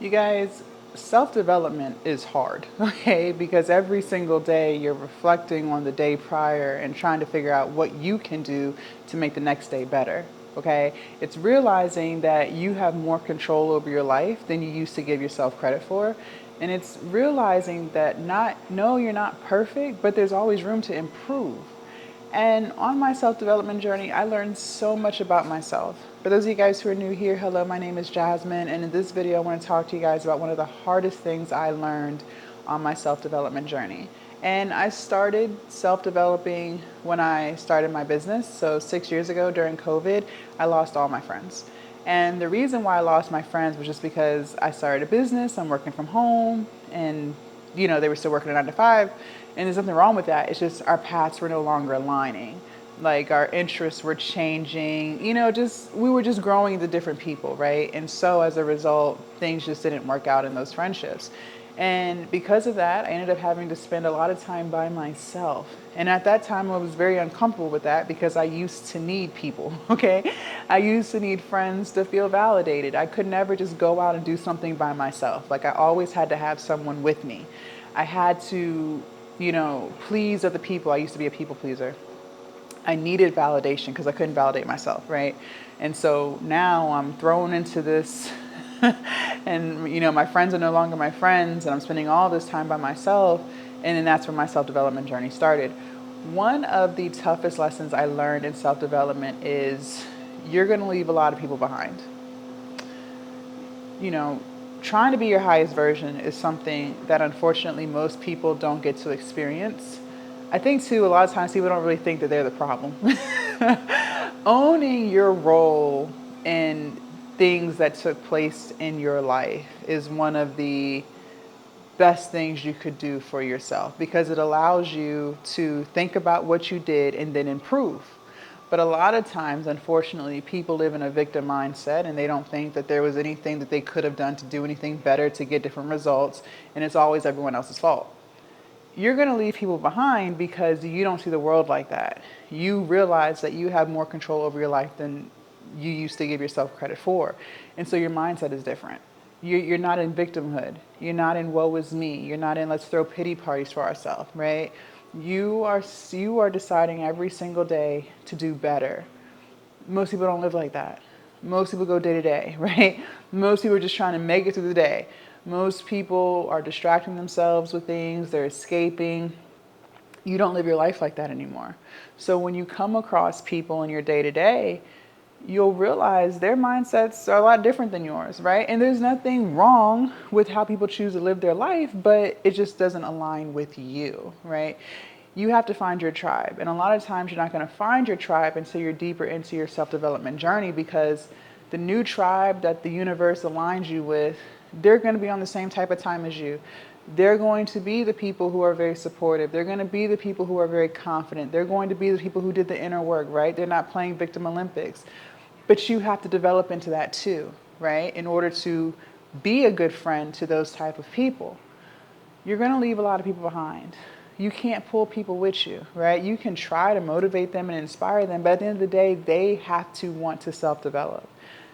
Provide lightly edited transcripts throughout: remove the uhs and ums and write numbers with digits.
You guys, self-development is hard, okay? Because every single day you're reflecting on the day prior and trying to figure out what you can do to make the next day better, okay? It's realizing that you have more control over your life than you used to give yourself credit for. And it's realizing that no, you're not perfect, but there's always room to improve. And on my self development journey, I learned so much about myself. For those of you guys who are new here, hello, my name is Jasmine. And in this video, I want to talk to you guys about one of the hardest things I learned on my self development journey. And I started self developing when I started my business. So 6 years ago during COVID, I lost all my friends. And the reason why I lost my friends was just because I started a business, I'm working from home, and they were still working a 9 to 5. And there's nothing wrong with that. It's just our paths were no longer aligning. Like our interests were changing, just we were just growing into different people, right? And so as a result, things just didn't work out in those friendships. And because of that, I ended up having to spend a lot of time by myself. And at that time, I was very uncomfortable with that because I used to need people, okay? I used to need friends to feel validated. I could never just go out and do something by myself. Like I always had to have someone with me. I had to, please other people. I used to be a people pleaser. I needed validation because I couldn't validate myself, right? And so now I'm thrown into this and my friends are no longer my friends and I'm spending all this time by myself, and then that's where my self-development journey started. One of the toughest lessons I learned in self-development is you're going to leave a lot of people behind. you know, Trying to be your highest version is something that unfortunately most people don't get to experience. I think too, a lot of times people don't really think that they're the problem. Owning your role in things that took place in your life is one of the best things you could do for yourself because it allows you to think about what you did and then improve. But a lot of times, unfortunately, people live in a victim mindset and they don't think that there was anything that they could have done to do anything better to get different results, and it's always everyone else's fault. You're going to leave people behind because you don't see the world like that. You realize that you have more control over your life than you used to give yourself credit for. And so your mindset is different. You're not in victimhood. You're not in woe is me. You're not in let's throw pity parties for ourselves, right? You are deciding every single day to do better. Most people don't live like that. Most people go day to day, right? Most people are just trying to make it through the day. Most people are distracting themselves with things, they're escaping. You don't live your life like that anymore. So when you come across people in your day to day, you'll realize their mindsets are a lot different than yours, right? And there's nothing wrong with how people choose to live their life, but it just doesn't align with you, right? You have to find your tribe. And a lot of times you're not going to find your tribe until you're deeper into your self-development journey, because the new tribe that the universe aligns you with, they're going to be on the same type of time as you. They're going to be the people who are very supportive. They're going to be the people who are very confident. They're going to be the people who did the inner work, right? They're not playing victim Olympics. But you have to develop into that too, right? In order to be a good friend to those type of people. You're going to leave a lot of people behind. You can't pull people with you, right? You can try to motivate them and inspire them, but at the end of the day, they have to want to self-develop.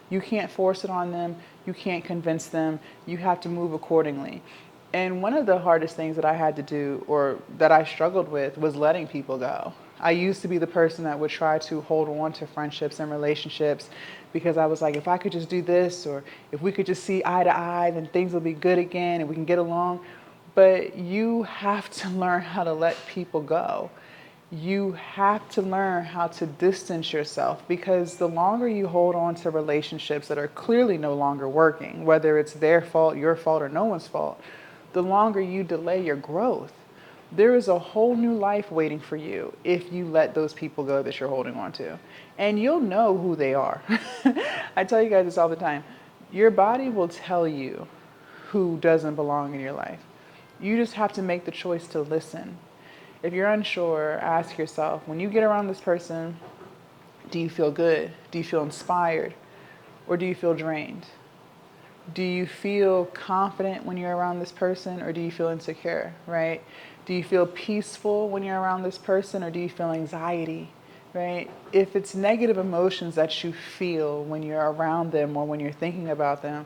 You can't force it on them. You can't convince them. You have to move accordingly. And one of the hardest things that I had to do, or that I struggled with, was letting people go. I used to be the person that would try to hold on to friendships and relationships because I was like, if I could just do this, or if we could just see eye to eye, then things will be good again and we can get along. But you have to learn how to let people go. You have to learn how to distance yourself, because the longer you hold on to relationships that are clearly no longer working, whether it's their fault, your fault, or no one's fault, the longer you delay your growth. There is a whole new life waiting for you if you let those people go that you're holding on to. And you'll know who they are. I tell you guys this all the time. Your body will tell you who doesn't belong in your life. You just have to make the choice to listen. If you're unsure, ask yourself, when you get around this person, do you feel good? Do you feel inspired? Or do you feel drained? Do you feel confident when you're around this person, or do you feel insecure, right? Do you feel peaceful when you're around this person, or do you feel anxiety, right? If it's negative emotions that you feel when you're around them or when you're thinking about them,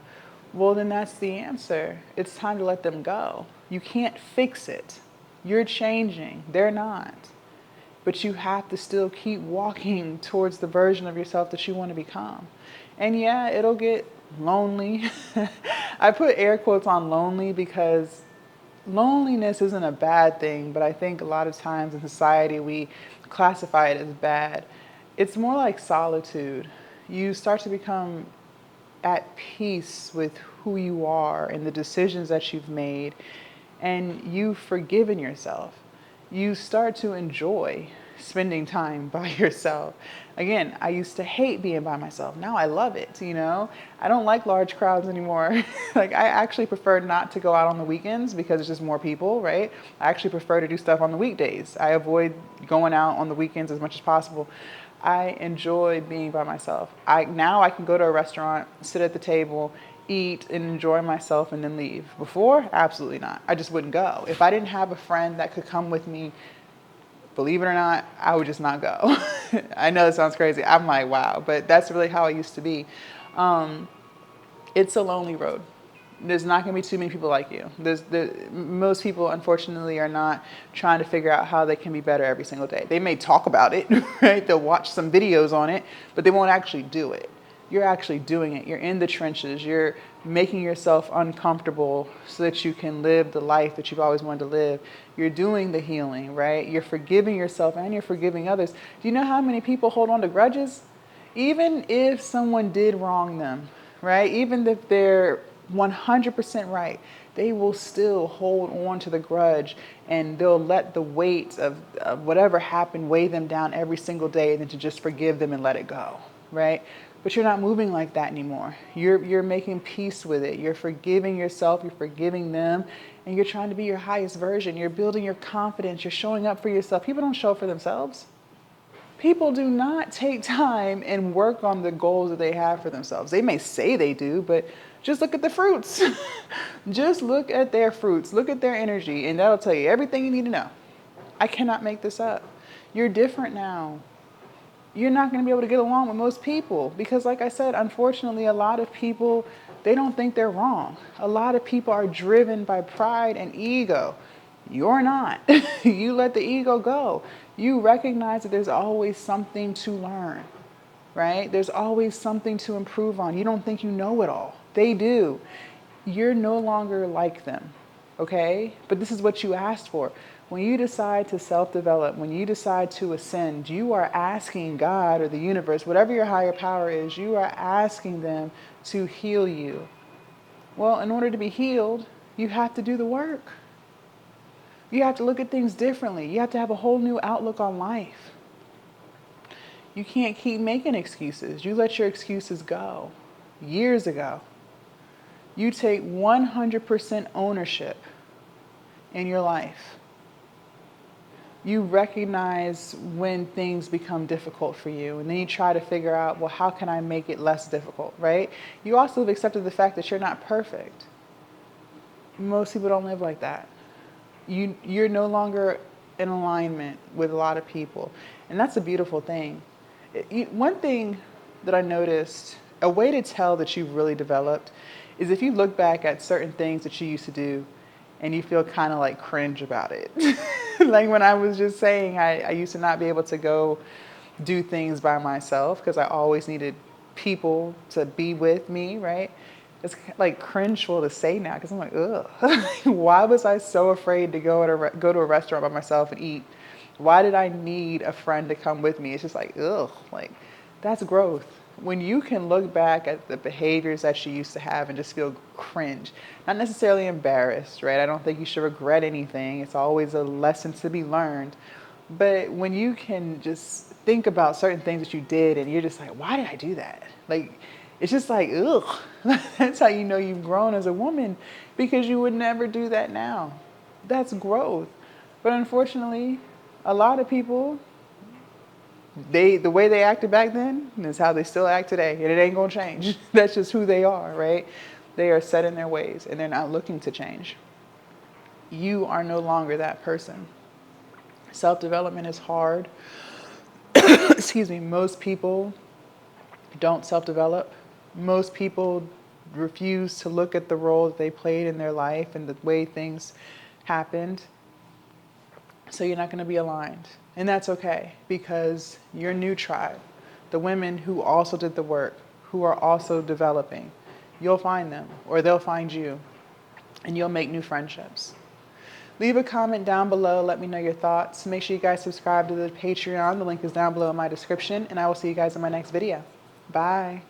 Well, then that's the answer. It's time to let them go. You can't fix it. You're changing. They're not. But you have to still keep walking towards the version of yourself that you want to become. And yeah, it'll get lonely. I put air quotes on lonely because loneliness isn't a bad thing, but I think a lot of times in society we classify it as bad. It's more like solitude. You start to become at peace with who you are and the decisions that you've made, and you've forgiven yourself. You start to enjoy spending time by yourself. Again, I used to hate being by myself. Now I love it, you know? I don't like large crowds anymore. Like, I actually prefer not to go out on the weekends because it's just more people, right? I actually prefer to do stuff on the weekdays. I avoid going out on the weekends as much as possible. I enjoy being by myself. Now I can go to a restaurant, sit at the table, eat and enjoy myself and then leave. Before, absolutely not. I just wouldn't go. If I didn't have a friend that could come with me, believe it or not, I would just not go. I know it sounds crazy. I'm like, wow, but that's really how I used to be. It's a lonely road. There's not going to be too many people like you. Most people, unfortunately, are not trying to figure out how they can be better every single day. They may talk about it, right? They'll watch some videos on it, but they won't actually do it. You're actually doing it. You're in the trenches. You're making yourself uncomfortable so that you can live the life that you've always wanted to live. You're doing the healing, right? You're forgiving yourself and you're forgiving others. Do you know how many people hold on to grudges? Even if someone did wrong them, right? Even if they're 100% right, they will still hold on to the grudge and they'll let the weight of whatever happened weigh them down every single day and then to just forgive them and let it go, right? But you're not moving like that anymore. You're making peace with it. You're forgiving yourself, you're forgiving them, and you're trying to be your highest version. You're building your confidence, you're showing up for yourself. People don't show up for themselves. People do not take time and work on the goals that they have for themselves. They may say they do, but just look at the fruits. Just look at their fruits. Look at their energy, and that'll tell you everything you need to know. I cannot make this up. You're different now. You're not going to be able to get along with most people because, like I said, unfortunately, a lot of people, they don't think they're wrong. A lot of people are driven by pride and ego. You're not. You let the ego go. You recognize that there's always something to learn, right? There's always something to improve on. You don't think you know it all. They do. You're no longer like them, okay? But this is what you asked for. When you decide to self-develop, when you decide to ascend, you are asking God or the universe, whatever your higher power is, you are asking them to heal you. Well, in order to be healed, you have to do the work. You have to look at things differently. You have to have a whole new outlook on life. You can't keep making excuses. You let your excuses go years ago. You take 100% ownership in your life. You recognize when things become difficult for you, and then you try to figure out, well, how can I make it less difficult, right? You also have accepted the fact that you're not perfect. Most people don't live like that. You're no longer in alignment with a lot of people, and that's a beautiful thing. One thing that I noticed, a way to tell that you've really developed, is if you look back at certain things that you used to do and you feel kind of like cringe about it. Like when I was just saying, I used to not be able to go do things by myself because I always needed people to be with me, right? It's like cringeful to say now because I'm like, ugh. Why was I so afraid to go to a restaurant by myself and eat? Why did I need a friend to come with me? It's just like, ugh, like that's growth. When you can look back at the behaviors that you used to have and just feel cringe, not necessarily embarrassed, right? I don't think you should regret anything. It's always a lesson to be learned. But when you can just think about certain things that you did and you're just like, why did I do that? Like, it's just like, ugh. That's how you know you've grown as a woman because you would never do that now. That's growth. But unfortunately, a lot of people, the way they acted back then is how they still act today, and it ain't gonna change. That's just who they are, right? They are set in their ways, and they're not looking to change. You are no longer that person. Self-development is hard. Excuse me. Most people don't self-develop. Most people refuse to look at the role that they played in their life and the way things happened. So you're not going to be aligned. And that's okay, because your new tribe, the women who also did the work, who are also developing, you'll find them, or they'll find you, and you'll make new friendships. Leave a comment down below. Let me know your thoughts. Make sure you guys subscribe to the Patreon. The link is down below in my description, and I will see you guys in my next video. Bye.